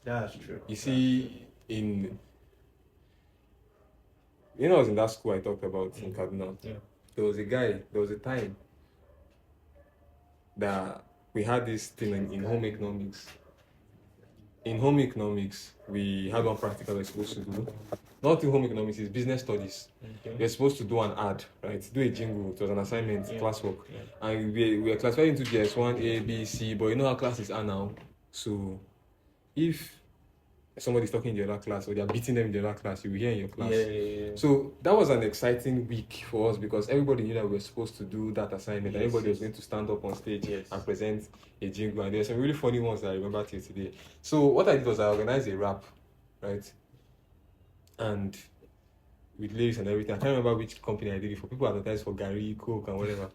That's true. You see, I was in that school I talked about in Kaduna. Yeah. There was a time that we had this thing in home economics. In home economics, we had one practical we were supposed to do. Not in home economics, it's business studies. Okay. We're supposed to do an ad, right? Do a jingle. It was an assignment, classwork. Yeah. And we were classified into GS1, A, B, C, but you know how classes are now. So if somebody's talking in the other class or they're beating them in the other class, you will hear in your class. Yeah. So that was an exciting week for us because everybody knew that we were supposed to do that assignment. Yes, Everybody was yes. going to stand up on stage Yes. and present a jingle. And there's some really funny ones that I remember till today. So what I did was I organized a rap, right? And with lyrics and everything. I can't remember which company I did it for. People advertised for Gary, Coke, and whatever.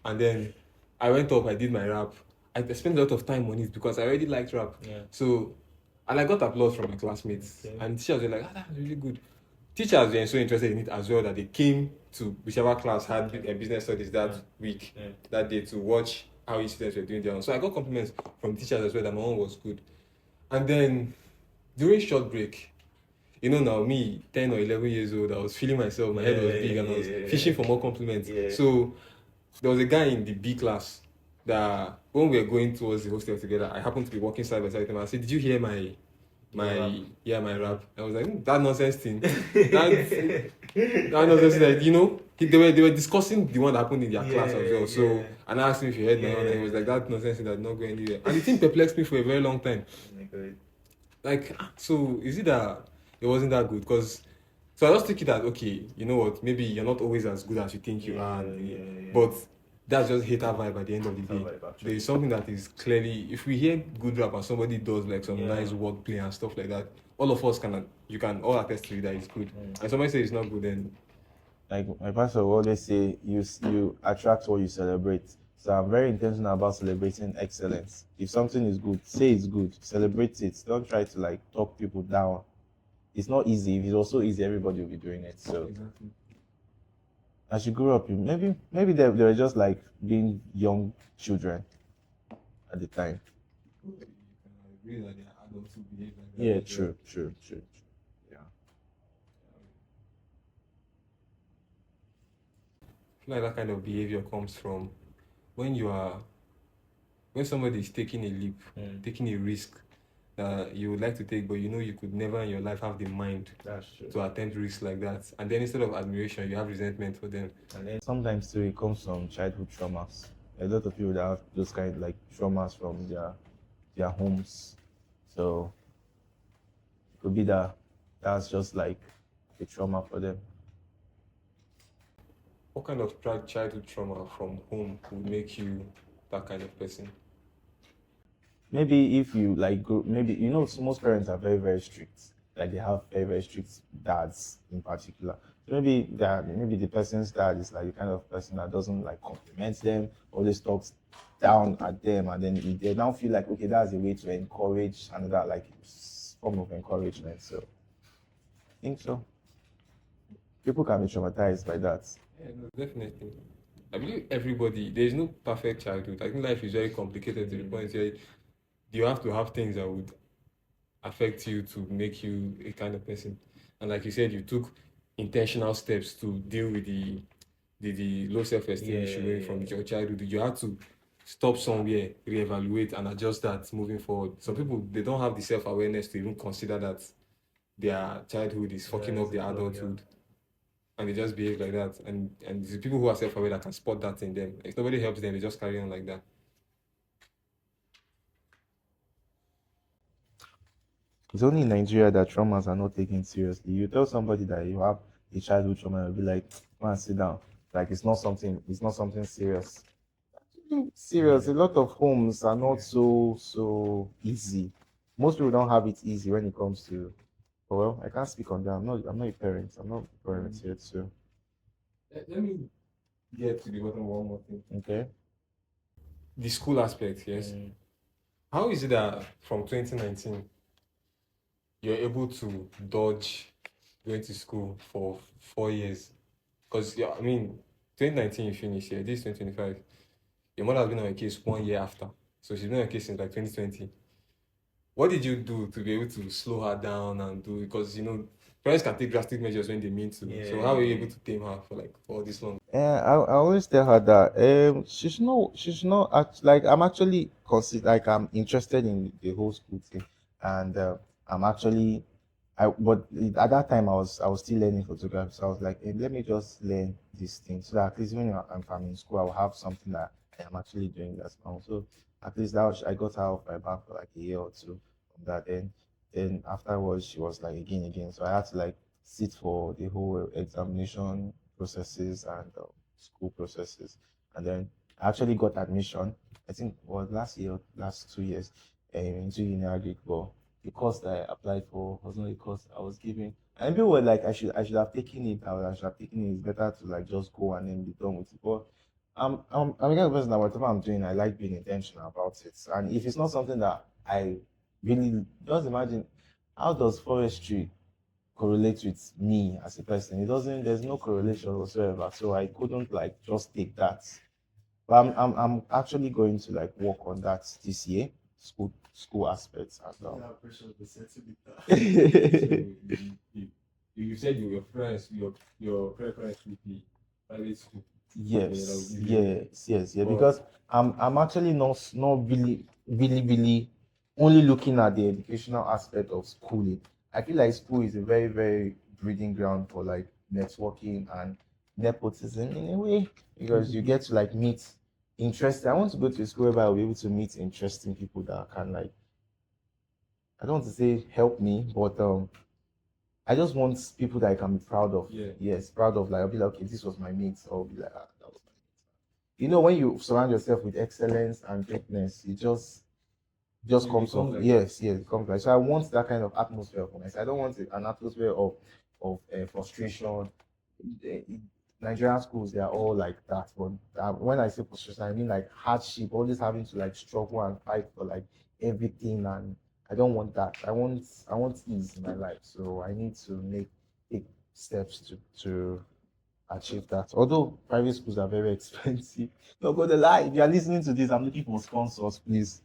And then I went up, I did my rap. I spent a lot of time on it because I already liked rap. Yeah. So, and I got applause from my classmates. Okay. And teachers were like, that was really good. Teachers were so interested in it as well that they came to whichever class had business studies that week, that day, to watch how each students were doing their own. So I got compliments from teachers as well that my own was good. And then during short break, now me, 10 or 11 years old, I was feeling myself, my head was big, and I was fishing for more compliments. Yeah. So there was a guy in the B class that when we were going towards the hostel together, I happened to be walking side by side with him. I said, "Did you hear my rap?" I was like, that nonsense thing. that nonsense thing, they were discussing the one that happened in their class as well. So and I asked him if he heard my own, and he was like, that nonsense thing that did not go anywhere. And the thing perplexed me for a very long time. Like, so is it that it wasn't that good? So I just take it as, okay, you know what, maybe you're not always as good as you think you are. But that's just hater vibe at the end of the day. There is something that is clearly, if we hear good rap and somebody does like some nice wordplay and stuff like that, all of us you can all attest to it that it's good. And somebody says it's not good, then like my pastor will always say, you attract what you celebrate. So I'm very intentional about celebrating excellence. If something is good, say it's good, celebrate it. Don't try to like talk people down. It's not easy. If it was so easy, everybody will be doing it. So exactly. As you grew up, maybe they were just like being young children at the time. Really, like, they are adults who behave like that. Yeah, true. Yeah. I feel like that kind of behavior comes from when somebody is taking a leap, taking a risk that you would like to take, but you could never in your life have the mind to attempt risks like that. And then instead of admiration, you have resentment for them. And then sometimes too, it comes from childhood traumas. A lot of people that have those kind like traumas from their their homes. So it could be that that's just like a trauma for them. What kind of childhood trauma from home would make you that kind of person? Maybe if you like go, maybe so most parents are very very strict. Like they have very very strict dads in particular. So maybe the person's dad is like the kind of person that doesn't like compliment them, always talks down at them, and then they now feel like okay, that's a way to encourage another like form of encouragement. So I think so. People can be traumatized by that. Yeah, no, definitely. I believe everybody, there is no perfect childhood. I think life is very complicated to the point where you have to have things that would affect you to make you a kind of person. And like you said, you took intentional steps to deal with the low self-esteem issue going from your childhood. You had to stop somewhere, reevaluate, and adjust that moving forward. Some people they don't have the self-awareness to even consider that their childhood is fucking up their adulthood. And they just behave like that. And the people who are self-aware that can spot that in them. If nobody helps them, they just carry on like that. It's only in Nigeria that traumas are not taken seriously. You tell somebody that you have a childhood trauma, they'll be like, "Man, sit down." Like it's not something serious. Serious. A lot of homes are not so easy. Most people don't have it easy when it comes to. Well, I can't speak on that. I'm not a parent. I'm not a parent yet, so Let me get to the bottom of one more thing. okay. The school aspect, yes. How is it that from 2019 you're able to dodge going to school for 4 years? Because yeah, I mean, 2019 you finished, yeah, this is 2025. Your mother has been on your case 1 year after. So she's been on your case since like 2020. What did you do to be able to slow her down and do because parents can take drastic measures when they mean to. So how were you able to tame her for all this long? I always tell her that she's not like I'm actually consider like I'm interested in the whole school thing, and I'm actually but at that time I was still learning photography, so I was like, let me just learn this thing so that at least when I'm in school I'll have something that I am actually doing that's fun. So at least I got her off my back for like a year or two from that. Then afterwards she was like again, so I had to like sit for the whole examination processes and school processes. And then I actually got admission. I think it was last year, last 2 years, into Imagery, but the course that I applied for was not the course I was giving. And people were like, I should have taken it. I should have taken it. It's better to like just go and then be done with it. But I'm the kind of person that whatever I'm doing, I like being intentional about it. And if it's not something that I really just imagine, how does forestry correlate with me as a person? It doesn't. There's no correlation whatsoever. So I couldn't like just take that. But I'm actually going to like work on that this year, school aspects and So you said your friends, your preference would be private school. Yes, Give you. yes, yeah. But Because I'm actually not really only looking at the educational aspect of schooling. I feel like school is a very, very breeding ground for like networking and nepotism in a way because you get to like meet interesting. I want to go to a school where I'll be able to meet interesting people that can like I don't want to say help me, but I just want people that I can be proud of. yeah, Yes, proud of like I'll be like, okay, this was my mate, or I'll be like, ah, that was my when you surround yourself with excellence and greatness, it just you comes become off. like that. Yes, it comes like so. I want that kind of atmosphere for myself. I don't want an atmosphere of frustration. Eh, Nigerian schools, they are all like that. But when I say frustration, I mean like hardship, always having to like struggle and fight for like everything. And I don't want that. I want ease in my life. So I need to take steps to achieve that. Although private schools are very expensive. No, go the lie. If you are listening to this, I'm looking for sponsors, please.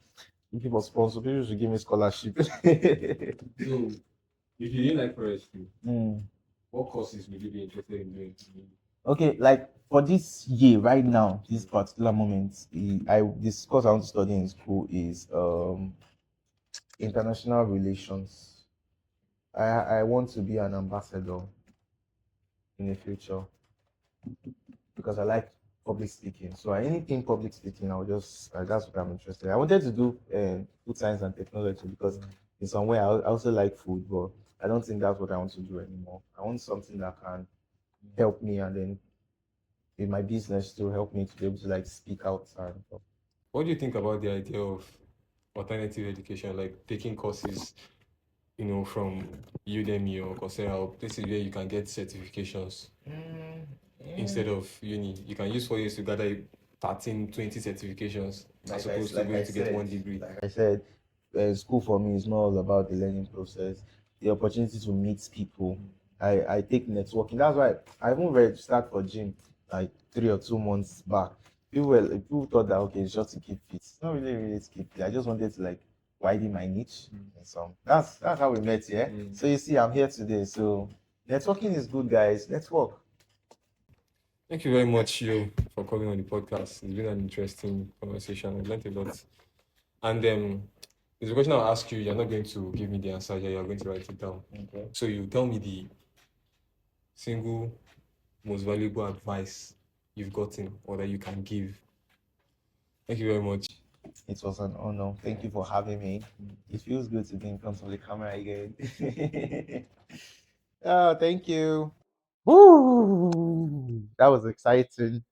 Looking for sponsors. People should give me scholarship. So if you didn't like forestry, Mm. what courses would you be interested in doing? Okay, like for this year, right now, this particular moment, this course I want to study in school is international relations. I want to be an ambassador in the future because I like public speaking. So anything public speaking, I'll just that's what I'm interested in. I wanted to do food science and technology because in some way I also like food, but I don't think that's what I want to do anymore. I want something that can help me and then in my business to help me to be able to like speak out and stuff. What do you think about the idea of alternative education, like taking courses, from Udemy or Coursera or places where you can get certifications instead of uni? You can use 4 years to gather 13, 20 certifications as opposed to going to get one degree. Like I said, school for me is not all about the learning process, the opportunity to meet people. I take networking. That's why I even read start for gym like 3 or 2 months back. People thought that okay, it's just to keep fit. It's not really to keep fit. I just wanted to like widen my niche. And so that's how we met, yeah. So you see, I'm here today. So networking is good, guys. Network. Thank you very much, you, for coming on the podcast. It's been an interesting conversation. I learned a lot. And there's a question I'll ask you. You're not going to give me the answer here. You're going to write it down. Okay. So you tell me the single most valuable advice you've gotten or that you can give. Thank you very much. It was an honor. Thank you for having me. It feels good to be in front of the camera again. Oh, thank you. Woo! That was exciting.